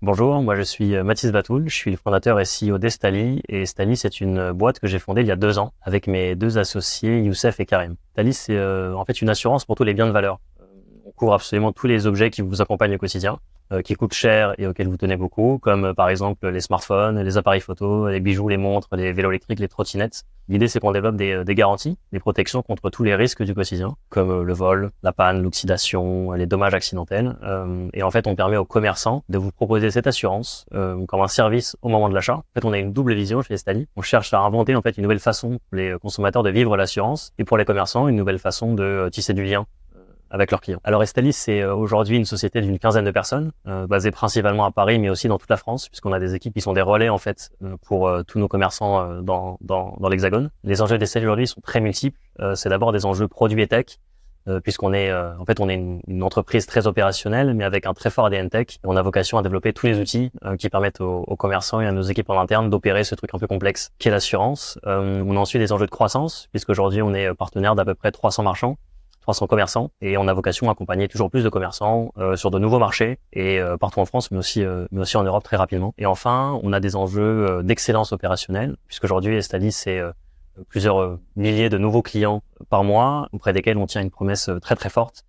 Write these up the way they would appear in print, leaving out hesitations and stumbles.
Bonjour, moi je suis Mathis Batoul, je suis le fondateur et CEO d'Estali et Estali c'est une boîte que j'ai fondée il y a 2 ans avec mes deux associés Youssef et Karim. Estali c'est en fait une assurance pour tous les biens de valeur. On couvre absolument tous les objets qui vous accompagnent au quotidien, qui coûtent cher et auxquels vous tenez beaucoup, comme par exemple les smartphones, les appareils photo, les bijoux, les montres, les vélos électriques, les trottinettes. L'idée, c'est qu'on développe des garanties, des protections contre tous les risques du quotidien, comme le vol, la panne, l'oxydation, les dommages accidentels. Et en fait, on permet aux commerçants de vous proposer cette assurance comme un service au moment de l'achat. En fait, on a une double vision chez Estali. On cherche à inventer en fait une nouvelle façon pour les consommateurs de vivre l'assurance et pour les commerçants, une nouvelle façon de tisser du lien avec leurs clients. Alors Estalis, c'est aujourd'hui une société d'une quinzaine de personnes, basée principalement à Paris, mais aussi dans toute la France, puisqu'on a des équipes qui sont des relais en fait pour tous nos commerçants dans l'Hexagone. Les enjeux d'Estalis aujourd'hui sont très multiples. C'est d'abord des enjeux produits et tech, puisqu'on est en fait on est une entreprise très opérationnelle, mais avec un très fort ADN tech. Et on a vocation à développer tous les outils qui permettent aux commerçants et à nos équipes en interne d'opérer ce truc un peu complexe qu'est l'assurance. On a ensuite des enjeux de croissance, puisqu'aujourd'hui on est partenaire d'à peu près 300 marchands. 300 commerçants et on a vocation à accompagner toujours plus de commerçants sur de nouveaux marchés et partout en France mais aussi en Europe très rapidement. Et enfin, on a des enjeux d'excellence opérationnelle puisqu'aujourd'hui Estali c'est plusieurs milliers de nouveaux clients par mois auprès desquels on tient une promesse très très forte.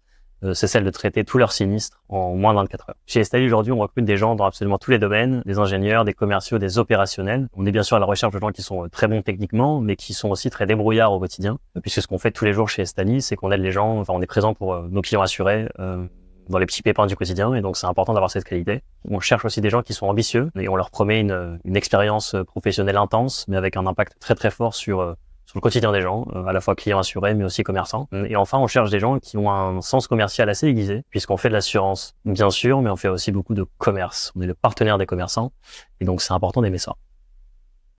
C'est celle de traiter tous leurs sinistres en moins de 24 heures. Chez Estali, aujourd'hui, on recrute des gens dans absolument tous les domaines, des ingénieurs, des commerciaux, des opérationnels. On est bien sûr à la recherche de gens qui sont très bons techniquement, mais qui sont aussi très débrouillards au quotidien. Puisque ce qu'on fait tous les jours chez Estali, c'est qu'on aide les gens, enfin on est présent pour nos clients assurés dans les petits pépins du quotidien, et donc c'est important d'avoir cette qualité. On cherche aussi des gens qui sont ambitieux, et on leur promet une expérience professionnelle intense, mais avec un impact très très fort sur le quotidien des gens, à la fois clients assurés, mais aussi commerçants. Et enfin, on cherche des gens qui ont un sens commercial assez aiguisé, puisqu'on fait de l'assurance, bien sûr, mais on fait aussi beaucoup de commerce. On est le partenaire des commerçants, et donc c'est important d'aimer ça.